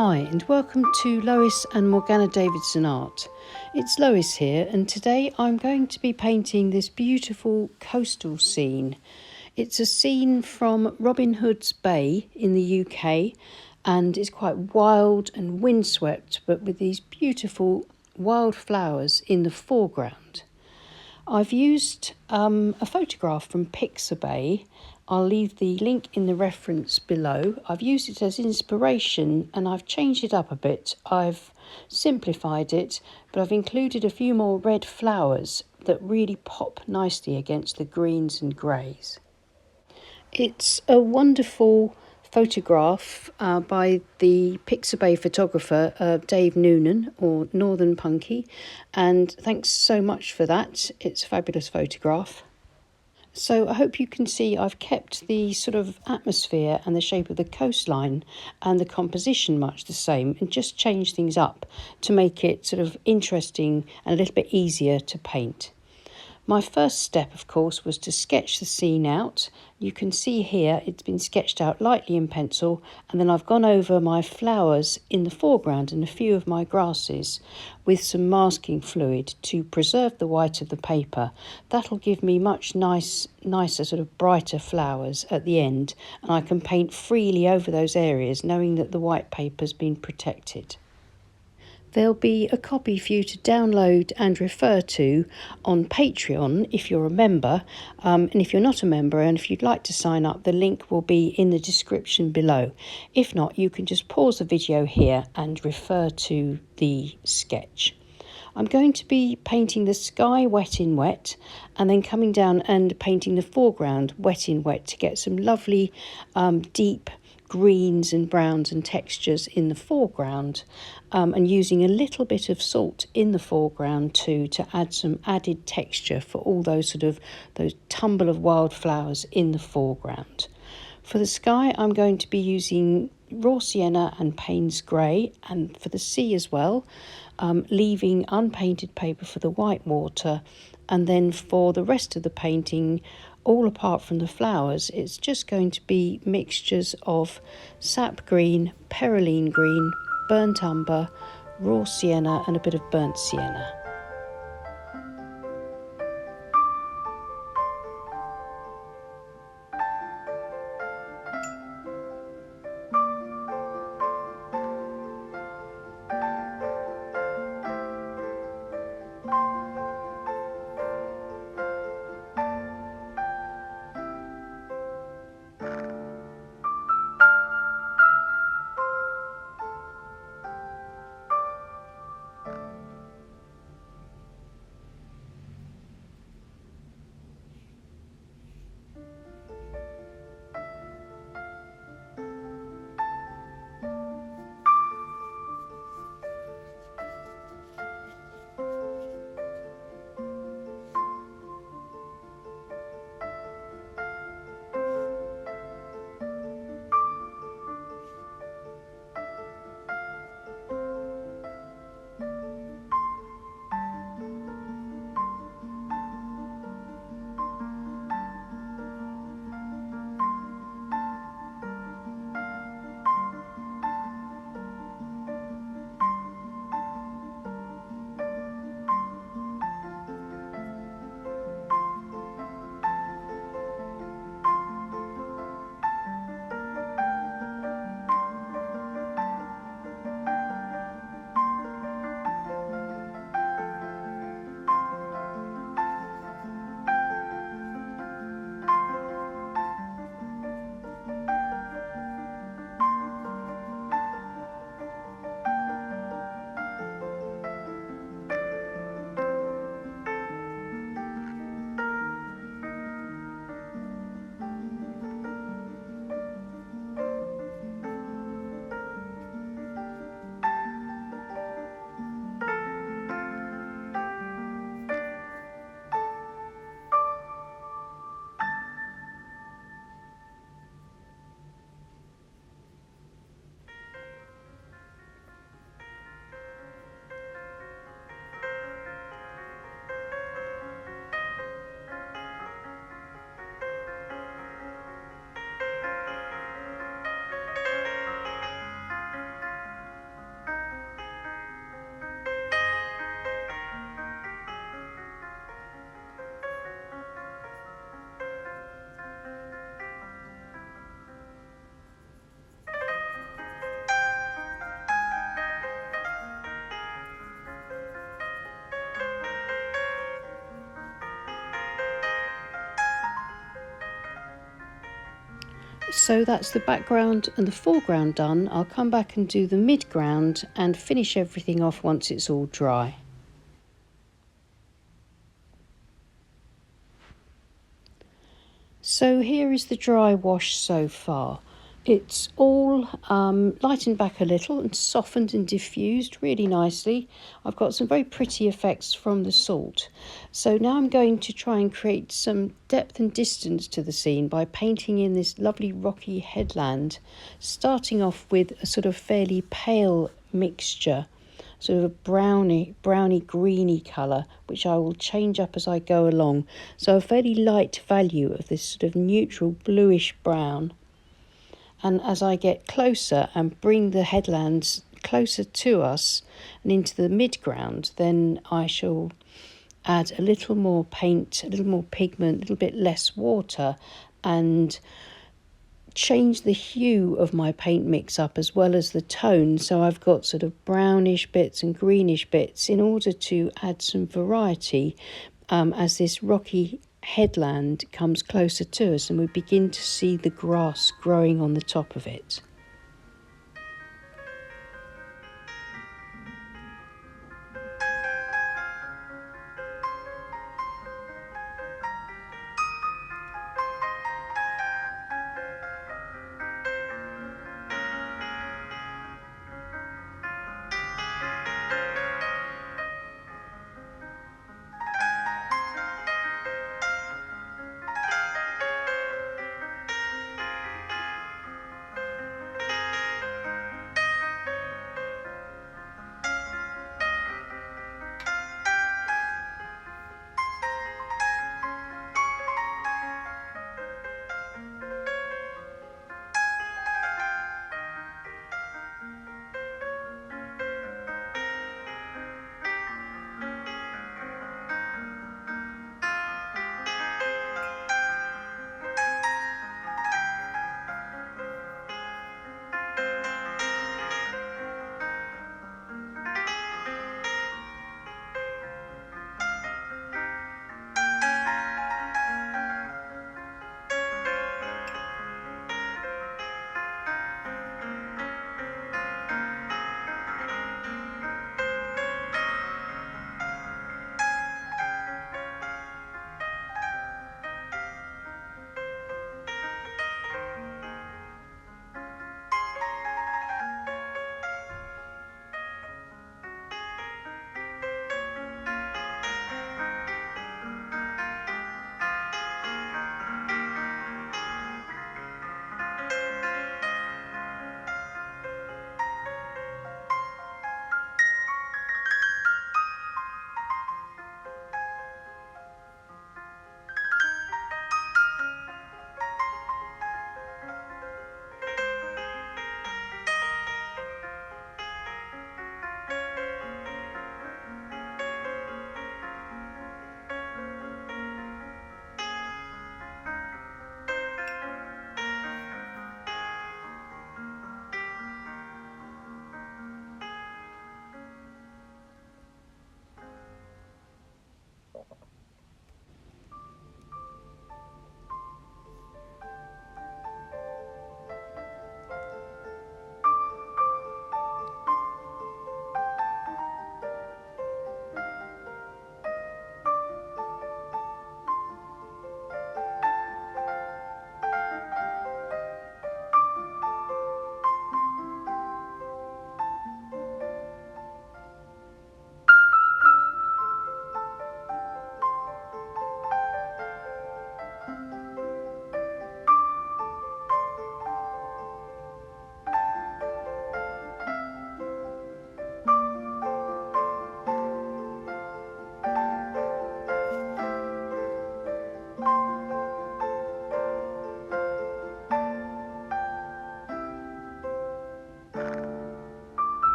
Hi and welcome to Lois and Morgana Davidson Art. It's Lois here and today I'm going to be painting this beautiful coastal scene. It's a scene from Robin Hood's Bay in the UK and it's quite wild and windswept, but with these beautiful wild flowers in the foreground. I've used a photograph from Pixabay. I'll leave the link in the reference below. I've used it as inspiration and I've changed it up a bit. I've simplified it, but I've included a few more red flowers that really pop nicely against the greens and greys. It's a wonderful photograph by the Pixabay photographer Dave Noonan, or Northern Punky, and thanks so much for that. It's a fabulous photograph. So I hope you can see I've kept the sort of atmosphere and the shape of the coastline and the composition much the same, and just changed things up to make it sort of interesting and a little bit easier to paint. My first step, of course, was to sketch the scene out. You can see here it's been sketched out lightly in pencil, and then I've gone over my flowers in the foreground and a few of my grasses with some masking fluid to preserve the white of the paper. That'll give me much nicer sort of brighter flowers at the end, and I can paint freely over those areas knowing that the white paper's been protected. There'll be a copy for you to download and refer to on Patreon if you're a member, and if you're not a member and if you'd like to sign up, the link will be in the description below. If not, you can just pause the video here and refer to the sketch. I'm going to be painting the sky wet in wet and then coming down and painting the foreground wet in wet to get some lovely deep greens and browns and textures in the foreground, and using a little bit of salt in the foreground too to add some added texture for all those tumble of wildflowers in the foreground. For the sky, I'm going to be using raw sienna and Payne's grey, and for the sea as well, leaving unpainted paper for the white water. And then for the rest of the painting, all apart from the flowers, it's just going to be mixtures of sap green, perylene green, burnt umber, raw sienna and a bit of burnt sienna. So that's the background and the foreground done. I'll come back and do the midground and finish everything off once it's all dry. So here is the dry wash so far. It's all lightened back a little and softened and diffused really nicely. I've got some very pretty effects from the salt. So now I'm going to try and create some depth and distance to the scene by painting in this lovely rocky headland, starting off with a sort of fairly pale mixture, sort of a browny greeny colour, which I will change up as I go along. So a fairly light value of this sort of neutral bluish brown. And as I get closer and bring the headlands closer to us and into the midground, then I shall add a little more paint, a little more pigment, a little bit less water, and change the hue of my paint mix up as well as the tone. So I've got sort of brownish bits and greenish bits in order to add some variety as this rocky headland comes closer to us and we begin to see the grass growing on the top of it.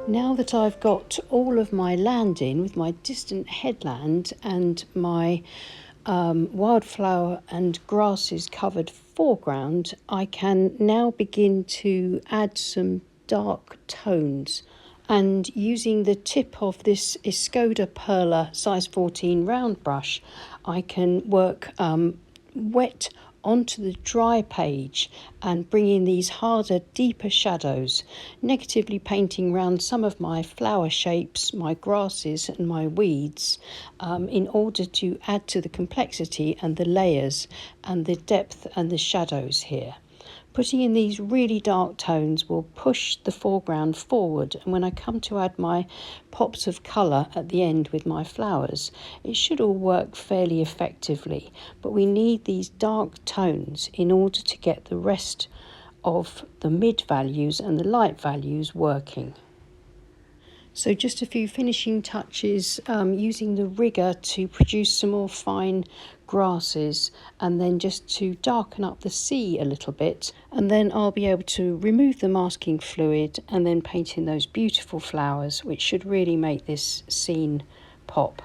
Now that I've got all of my land in with my distant headland and my wildflower and grasses covered foreground, I can now begin to add some dark tones. And using the tip of this Escoda Perla size 14 round brush, I can work wet onto the dry page and bring in these harder, deeper shadows, negatively painting around some of my flower shapes, my grasses and my weeds, in order to add to the complexity and the layers and the depth and the shadows here. Putting in these really dark tones will push the foreground forward, and when I come to add my pops of colour at the end with my flowers, it should all work fairly effectively. But we need these dark tones in order to get the rest of the mid values and the light values working. So just a few finishing touches, using the rigger to produce some more fine grasses, and then just to darken up the sea a little bit, and then I'll be able to remove the masking fluid and then paint in those beautiful flowers, which should really make this scene pop.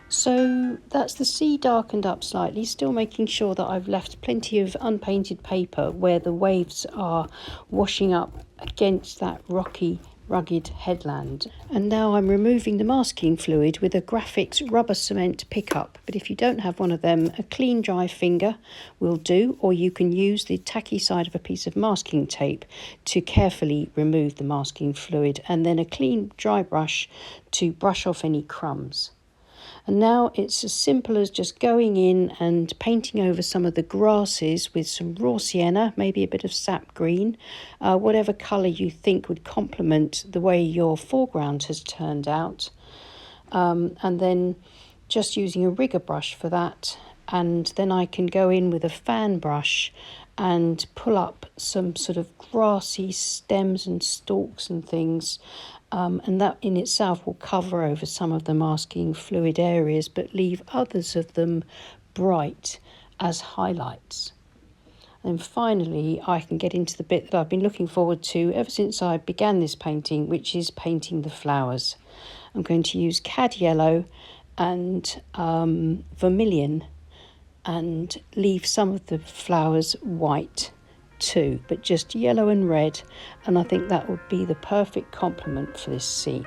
So that's the sea darkened up slightly, still making sure that I've left plenty of unpainted paper where the waves are washing up against that rocky, rugged headland. And now I'm removing the masking fluid with a graphics rubber cement pickup. But if you don't have one of them, a clean dry finger will do, or you can use the tacky side of a piece of masking tape to carefully remove the masking fluid, and then a clean dry brush to brush off any crumbs. And now it's as simple as just going in and painting over some of the grasses with some raw sienna, maybe a bit of sap green, whatever colour you think would complement the way your foreground has turned out. And then just using a rigger brush for that. And then I can go in with a fan brush and pull up some sort of grassy stems and stalks and things. And that in itself will cover over some of the masking fluid areas, but leave others of them bright as highlights. And finally, I can get into the bit that I've been looking forward to ever since I began this painting, which is painting the flowers. I'm going to use cad yellow and vermilion, and leave some of the flowers white too, but just yellow and red, and I think that would be the perfect complement for this scene.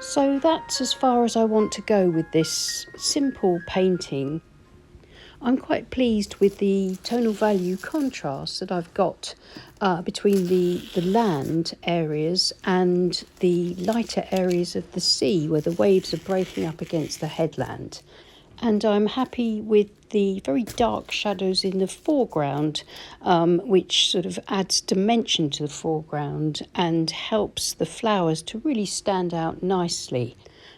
So that's as far as I want to go with this simple painting. I'm quite pleased with the tonal value contrast that I've got between the land areas and the lighter areas of the sea where the waves are breaking up against the headland. And I'm happy with the very dark shadows in the foreground, which sort of adds dimension to the foreground and helps the flowers to really stand out nicely.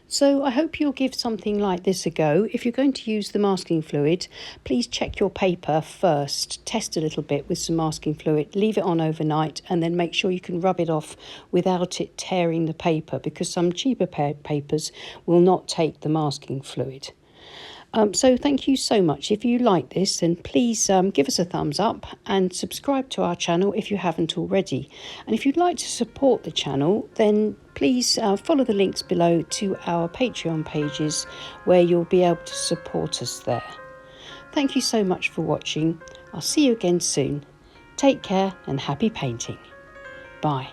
So I hope you'll give something like this a go. If you're going to use the masking fluid, please check your paper first, test a little bit with some masking fluid, leave it on overnight, and then make sure you can rub it off without it tearing the paper, because some cheaper papers will not take the masking fluid. So thank you so much. If you like this, then please give us a thumbs up and subscribe to our channel if you haven't already. And if you'd like to support the channel, then please follow the links below to our Patreon pages where you'll be able to support us there. Thank you so much for watching. I'll see you again soon. Take care and happy painting. Bye.